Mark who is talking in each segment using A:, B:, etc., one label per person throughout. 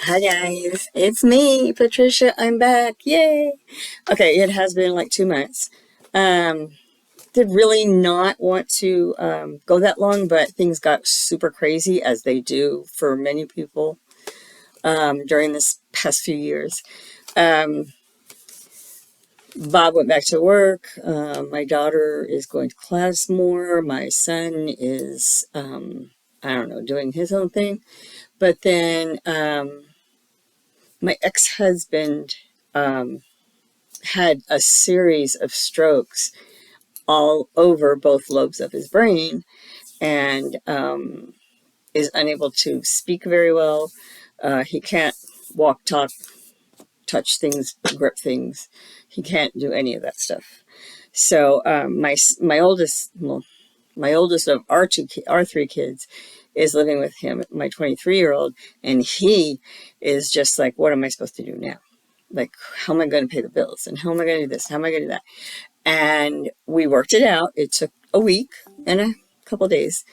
A: Hi guys, it's me, Patricia. I'm back. Yay! Okay, it has been like 2 months. Um, did really not want to go that long, but things got super crazy as they do for many people during this past few years. Um, Bob went back to work. My daughter is going to class more. My son is, I don't know, doing his own thing. But then my ex-husband had a series of strokes all over both lobes of his brain and is unable to speak very well. He can't walk, talk, touch things, grip things. He can't do any of that stuff. So my oldest, well, my oldest of our three kids is living with him, my 23-year-old, and he is just like, what am I supposed to do now? Like, how am I going to pay the bills? And how am I going to do this? How am I going to do that? And we worked it out. It took a week and a couple days.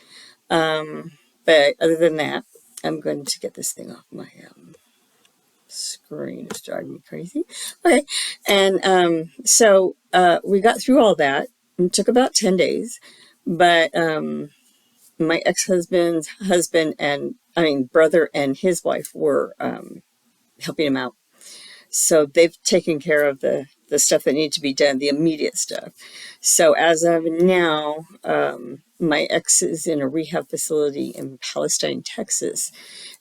A: But other than that, I'm going to get this thing off my screen. It's driving me crazy. Okay. And so we got through all that. It took about 10 days. But my ex-husband's husband and, brother and his wife were helping him out. So they've taken care of the stuff that needed to be done, the immediate stuff. So as of now, my ex is in a rehab facility in Palestine, Texas,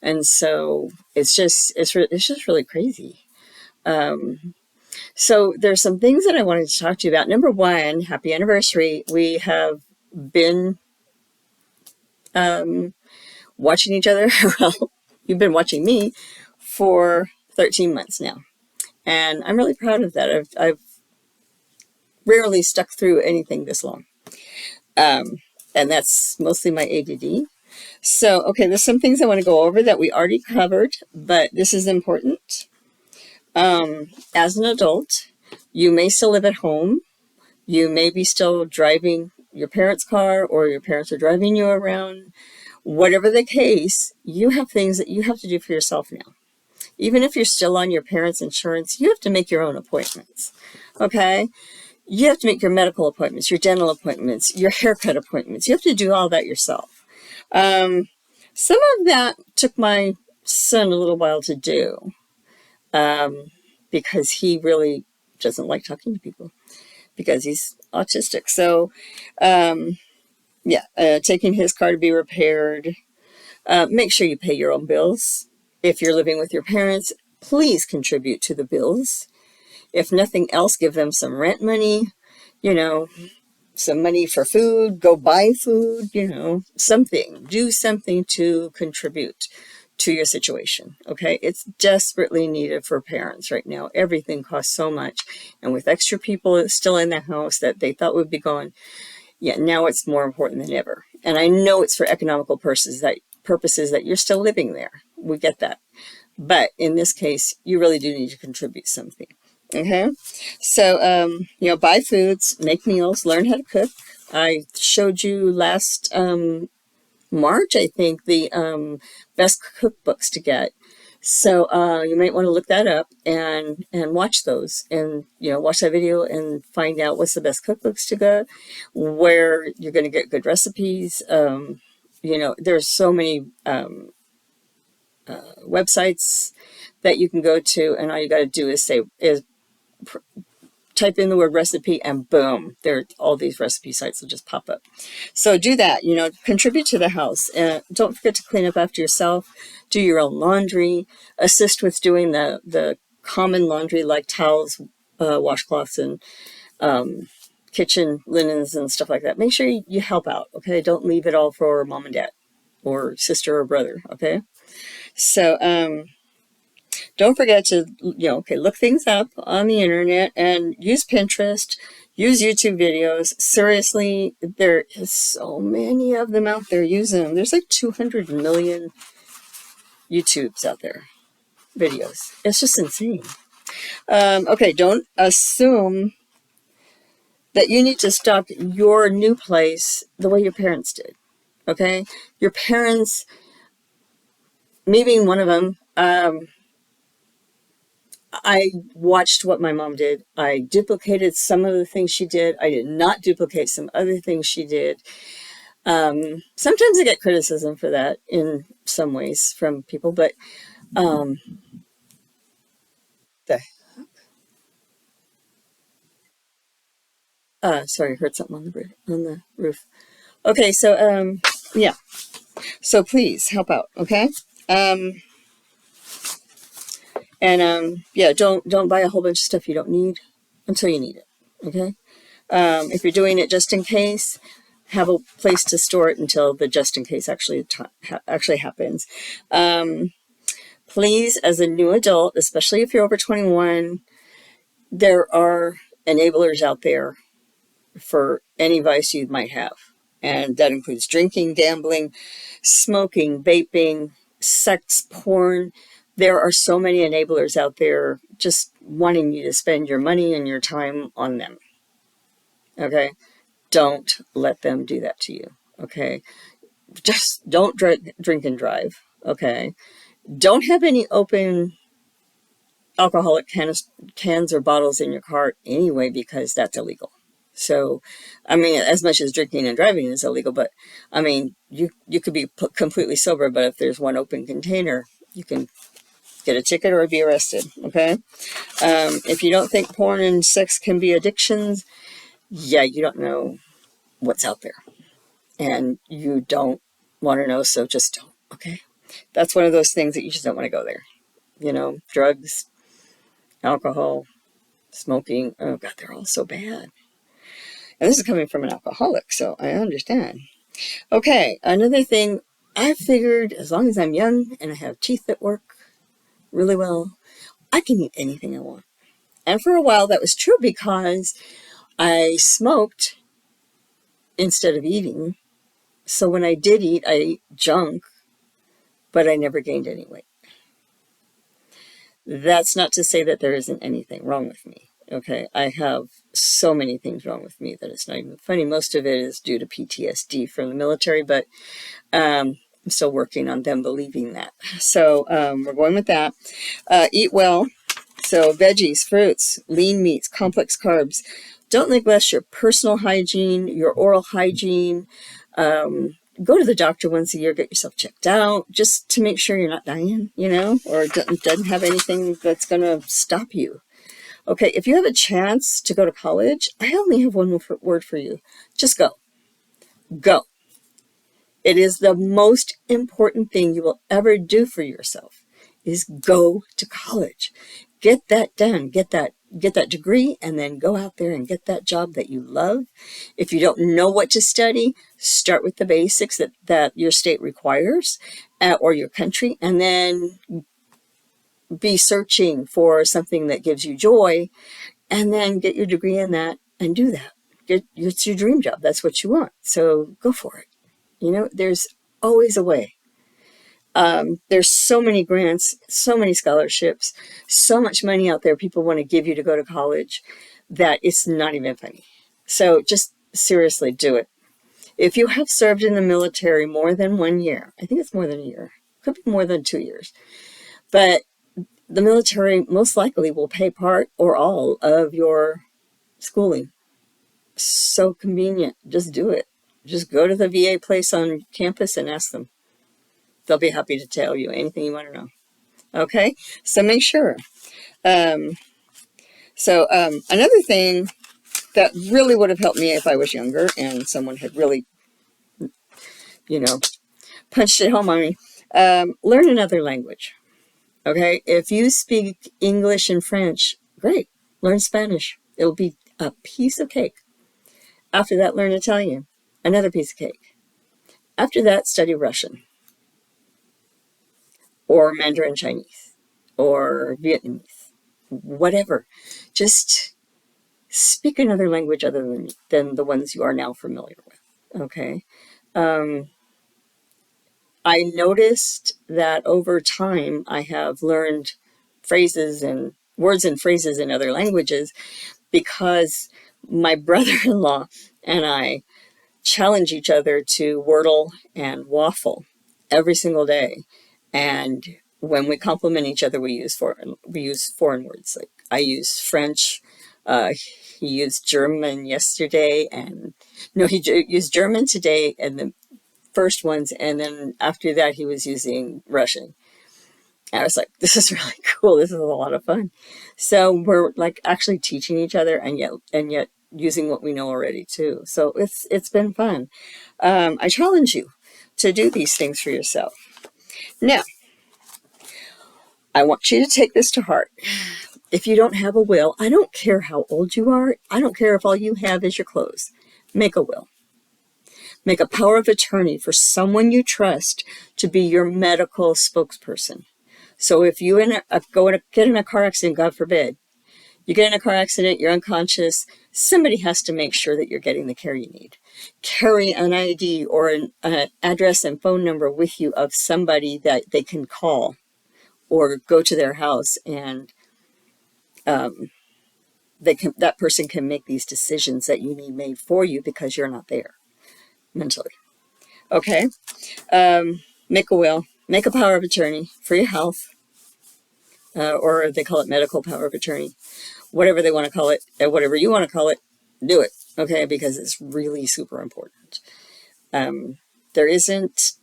A: and so it's just really crazy. So there's some things that I wanted to talk to you about. Number one, happy anniversary. We have been watching each other. Well, you've been watching me for 13 months now. And I'm really proud of that. I've rarely stuck through anything this long. And that's mostly my ADD. So, okay, there's some things I want to go over that we already covered, but this is important. As an adult, you may still live at home. You may be still driving your parents' car, or your parents are driving you around. Whatever the case, you have things that you have to do for yourself now. Even if you're still on your parents' insurance, you have to make your own appointments. Okay? You have to make your medical appointments, your dental appointments, your haircut appointments. You have to do all that yourself. Some of that took my son a little while to do because he really doesn't like talking to people because he's autistic. So, taking his car to be repaired. Make sure you pay your own bills. If you're living with your parents, please contribute to the bills. If nothing else, give them some rent money, some money for food, go buy food, something. Do something to contribute to your situation, okay? It's desperately needed for parents right now. Everything costs so much. And with extra people still in the house that they thought would be gone, now it's more important than ever. And I know it's for economical purposes that you're still living there. We get that. But in this case, you really do need to contribute something. Okay, so buy foods, make meals, learn how to cook. I showed you last March, I think, the best cookbooks to get. So you might want to look that up and watch those, and watch that video and find out what's the best cookbooks to get, where you're going to get good recipes. There's so many websites that you can go to, and all you got to do is type in the word recipe, and boom, there all these recipe sites will just pop up. So do that, contribute to the house. Don't forget to clean up after yourself, do your own laundry, assist with doing the common laundry like towels, washcloths, and kitchen linens and stuff like that. Make sure you help out, okay? Don't leave it all for mom and dad or sister or brother, okay? So don't forget to, look things up on the internet and use Pinterest, use YouTube videos. Seriously, there is so many of them out there. Use them. There's like 200 million YouTubes out there, videos. It's just insane. Okay, don't assume that you need to stop your new place the way your parents did. Okay? Your parents, me being one of them, I watched what my mom did. I duplicated some of the things she did. I did not duplicate some other things she did. Sometimes I get criticism for that in some ways from people, but um, the sorry, I heard something on the roof. Okay, so yeah, so please help out, okay? Um, and yeah, don't buy a whole bunch of stuff you don't need until you need it, okay? If you're doing it just in case, have a place to store it until the just in case actually happens. Please, as a new adult, especially if you're over 21, there are enablers out there for any vice you might have. And that includes drinking, gambling, smoking, vaping, sex, porn. There are so many enablers out there just wanting you to spend your money and your time on them. Okay? Don't let them do that to you. Okay? Just don't drink and drive. Okay? Don't have any open alcoholic cans or bottles in your car anyway, because that's illegal. So, I mean, as much as drinking and driving is illegal, but I mean, you could be completely sober, but if there's one open container, you can get a ticket or be arrested. Okay. If you don't think porn and sex can be addictions, yeah, you don't know what's out there, and you don't want to know, so just don't. Okay. That's one of those things that you just don't want to go there. You know, drugs, alcohol, smoking. Oh God, they're all so bad. And this is coming from an alcoholic, so I understand. Okay, another thing, I figured as long as I'm young and I have teeth that work really well, I can eat anything I want. And for a while that was true because I smoked instead of eating. So when I did eat, I ate junk, but I never gained any weight. That's not to say that there isn't anything wrong with me. Okay, I have so many things wrong with me that it's not even funny. Most of it is due to PTSD from the military, but I'm still working on them believing that. So we're going with that. Eat well. So veggies, fruits, lean meats, complex carbs. Don't neglect your personal hygiene, your oral hygiene. Go to the doctor once a year, get yourself checked out, just to make sure you're not dying, you know, or doesn't have anything that's going to stop you. Okay, if you have a chance to go to college, I only have one word for you. Just go. Go. It is the most important thing you will ever do for yourself is go to college. Get that done. Get that degree, and then go out there and get that job that you love. If you don't know what to study, start with the basics that your state requires or your country, and then be searching for something that gives you joy, and then get your degree in that and do that. It's your dream job. That's what you want. So go for it. You know, there's always a way. There's so many grants, so many scholarships, so much money out there people want to give you to go to college that it's not even funny. So just seriously do it. If you have served in the military more than 1 year, I think it's more than a year, could be more than 2 years, but the military most likely will pay part or all of your schooling. So convenient. Just do it. Just go to the VA place on campus and ask them. They'll be happy to tell you anything you want to know. Okay? So make sure. Another thing that really would have helped me if I was younger and someone had really, you know, punched it home on me, learn another language. Okay? If you speak English and French, great. Learn Spanish. It'll be a piece of cake. After that, learn Italian. Another piece of cake. After that, study Russian or Mandarin Chinese or Vietnamese, whatever. Just speak another language other than the ones you are now familiar with. Okay. I noticed that over time I have learned phrases and words and phrases in other languages because my brother-in-law and I challenge each other to wordle and waffle every single day. And when we compliment each other, we use foreign words. Like I use French. He used German yesterday, and no, used German today, and the first ones, and then after that, he was using Russian. And I was like, this is really cool. This is a lot of fun. So we're like actually teaching each other, and yet using what we know already too. So it's been fun. I challenge you to do these things for yourself. Now, I want you to take this to heart. If you don't have a will, I don't care how old you are. I don't care if all you have is your clothes. Make a will. Make a power of attorney for someone you trust to be your medical spokesperson. So if you get in a car accident, God forbid, you get in a car accident, you're unconscious, somebody has to make sure that you're getting the care you need. Carry an ID or an address and phone number with you of somebody that they can call or go to their house, and that person can make these decisions that you need made for you because you're not there mentally. Okay? Make a will. Make a power of attorney for your health, or they call it medical power of attorney. Whatever they want to call it, whatever you want to call it, do it. Okay? Because it's really super important. There isn't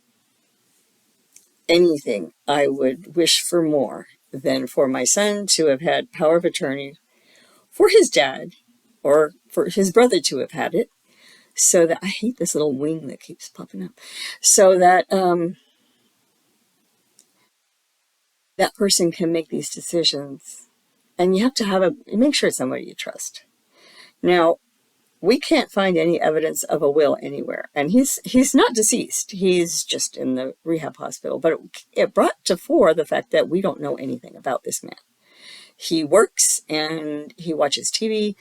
A: anything I would wish for more than for my son to have had power of attorney for his dad, or for his brother to have had it, so that, I hate this little wing that keeps popping up, so that that person can make these decisions. And you have to make sure it's somebody you trust. Now, we can't find any evidence of a will anywhere, and he's not deceased. He's just in the rehab hospital. But it brought to fore the fact that we don't know anything about this man. He works and he watches TV.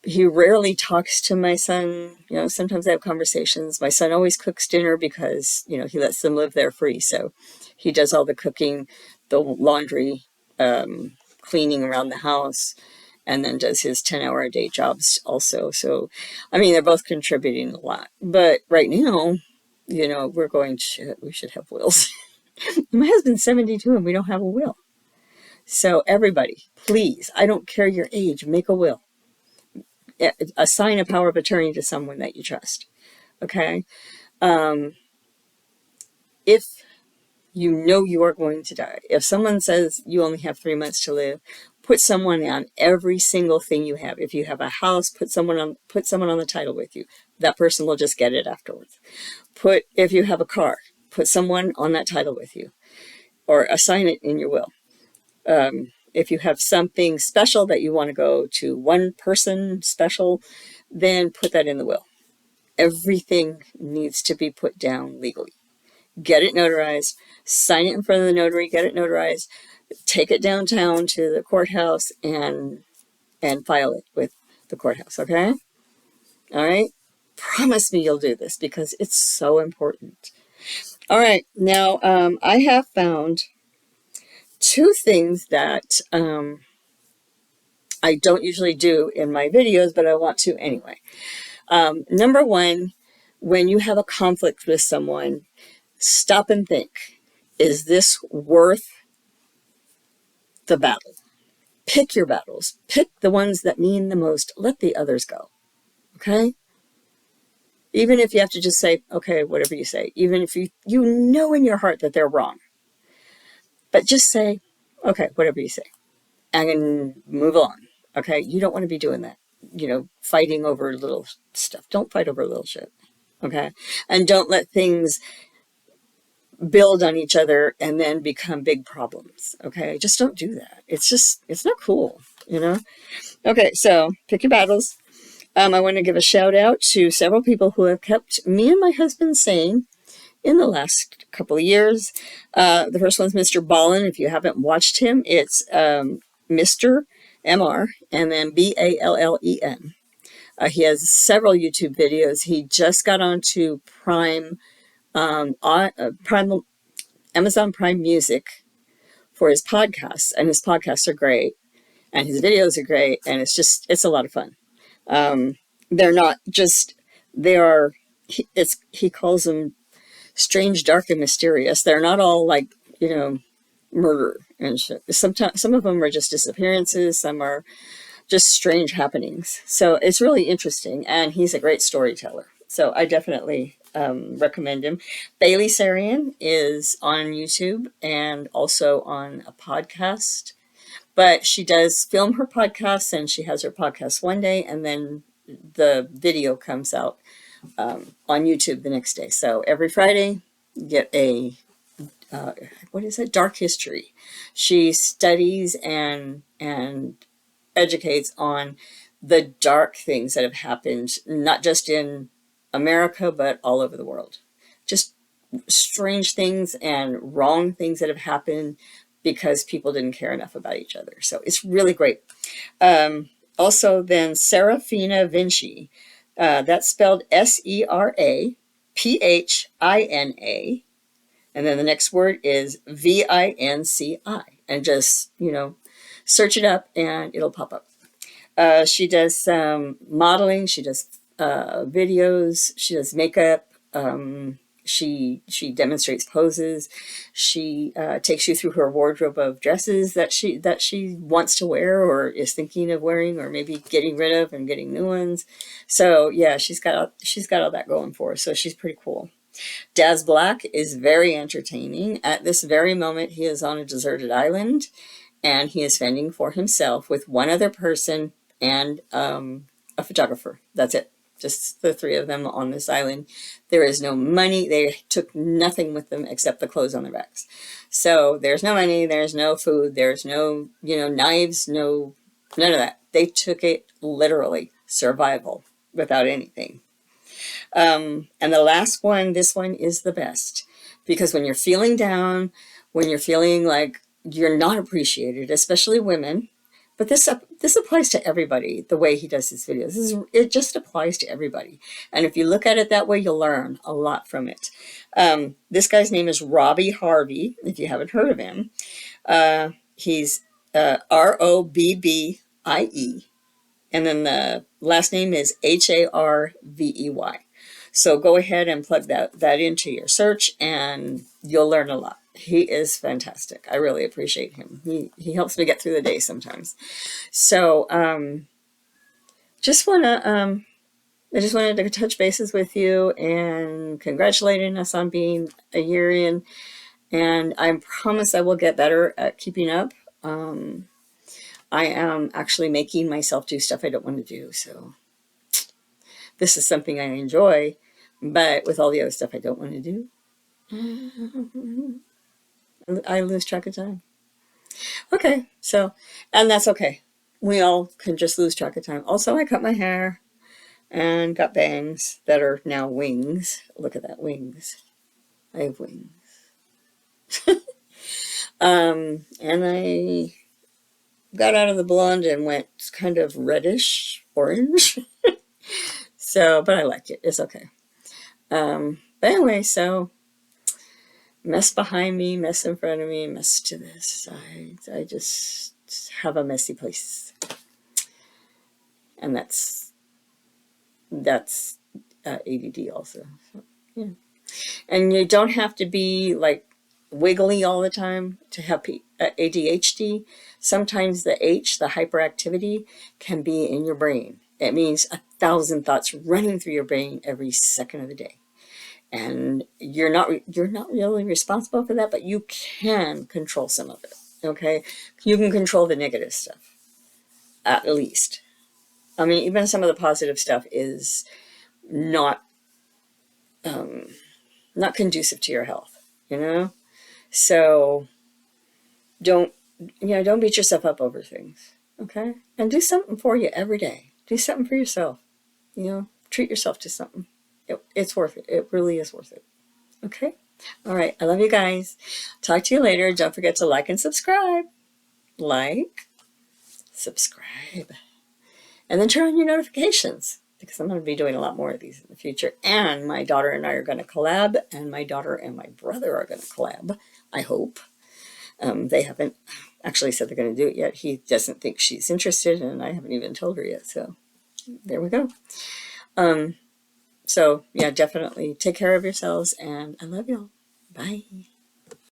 A: He rarely talks to my son. Sometimes they have conversations. My son always cooks dinner because, he lets them live there free. So he does all the cooking, the laundry, cleaning around the house, and then does his 10-hour-a-day jobs also. So, they're both contributing a lot. But right now, we're going, shit, we should have wills. My husband's 72 and we don't have a will. So everybody, please, I don't care your age, make a will. Assign a power of attorney to someone that you trust. Okay? If you know you are going to die, if someone says you only have 3 months to live, put someone on every single thing you have. If you have a house, put someone on the title with you. That person will just get it afterwards. If you have a car, put someone on that title with you, or assign it in your will. If you have something special that you want to go to one person special, then put that in the will. Everything needs to be put down legally. Get it notarized, sign it in front of the notary, get it notarized, take it downtown to the courthouse and file it with the courthouse, okay? All right? Promise me you'll do this because it's so important. All right, now I have found 2 things that I don't usually do in my videos, but I want to anyway. Number 1, when you have a conflict with someone, stop and think, is this worth the battle? Pick your battles. Pick the ones that mean the most. Let the others go. Okay? Even if you have to just say, okay, whatever you say. Even if you know in your heart that they're wrong. But just say, okay, whatever you say. And move on. Okay? You don't want to be doing that. Fighting over little stuff. Don't fight over little shit. Okay? And don't let things build on each other and then become big problems. Okay? Just don't do that. It's not cool, Okay, so pick your battles. I want to give a shout out to several people who have kept me and my husband sane in the last couple of years. The first one's Mr. Ballin. If you haven't watched him, it's Mr. MR and then BALLEN. He has several YouTube videos. He just got onto Amazon Prime Music for his podcasts, and his podcasts are great, and his videos are great, and it's a lot of fun. They're not just, he calls them strange, dark, and mysterious. They're not all like, murder and shit. Sometimes some of them are just disappearances, some are just strange happenings. So it's really interesting, and he's a great storyteller. So I definitely recommend him. Bailey Sarian is on YouTube and also on a podcast, but she does film her podcasts, and she has her podcast one day, and then the video comes out on YouTube the next day. So every Friday, get a what is it? Dark history. She studies and educates on the dark things that have happened, not just in America, but all over the world. Just strange things and wrong things that have happened because people didn't care enough about each other. So it's really great. Also, then Serafina Vinci. That's spelled Seraphina. And then the next word is Vinci. And just, search it up and it'll pop up. She does some modeling. She does videos. She does makeup. She demonstrates poses. She takes you through her wardrobe of dresses that she wants to wear or is thinking of wearing, or maybe getting rid of and getting new ones. So yeah, she's got all that going for her. So she's pretty cool. Daz Black is very entertaining. At this very moment, he is on a deserted island, and he is fending for himself with one other person and a photographer. That's it. Just the three of them on this island. There is no money. They took nothing with them except the clothes on their backs. So there's no money. There's no food. There's no, knives. No, none of that. They took it literally. Survival without anything. And the last one, this one is the best, because when you're feeling down, when you're feeling like you're not appreciated, especially women, but this applies to everybody. The way he does his videos, it just applies to everybody. And if you look at it that way, you'll learn a lot from it. This guy's name is Robbie Harvey. If you haven't heard of him, he's Robbie. And then the last name is Harvey. So go ahead and plug that into your search, and you'll learn a lot. He is fantastic. I really appreciate him. He helps me get through the day sometimes. So I just wanted to touch bases with you and congratulating us on being a year in. And I promise I will get better at keeping up. I am actually making myself do stuff I don't want to do. So this is something I enjoy, but with all the other stuff I don't want to do, I lose track of time. Okay, so, and that's okay. We all can just lose track of time. Also, I cut my hair and got bangs that are now wings. Look at that, wings. I have wings. And I got out of the blonde and went kind of reddish orange. So, but I like it. It's okay. But anyway, so mess behind me, mess in front of me, mess to this. I just have a messy place. And that's ADD also. So, yeah. And you don't have to be like wiggly all the time to have ADHD. Sometimes the H, the hyperactivity, can be in your brain. It means 1,000 thoughts running through your brain every second of the day. And you're not really responsible for that, but you can control some of it. Okay? You can control the negative stuff, at least. I mean, even some of the positive stuff is not conducive to your health, So don't beat yourself up over things, okay? And do something for you every day. Do something for yourself, treat yourself to something. It's worth it. It really is worth it. Okay? All right. I love you guys. Talk to you later. Don't forget to like and subscribe. Like, subscribe, and then turn on your notifications, because I'm going to be doing a lot more of these in the future. And my daughter and I are going to collab, and my daughter and my brother are going to collab, I hope. They haven't actually said they're going to do it yet. He doesn't think she's interested, and I haven't even told her yet. So there we go. So yeah, definitely take care of yourselves, and I love y'all. Bye.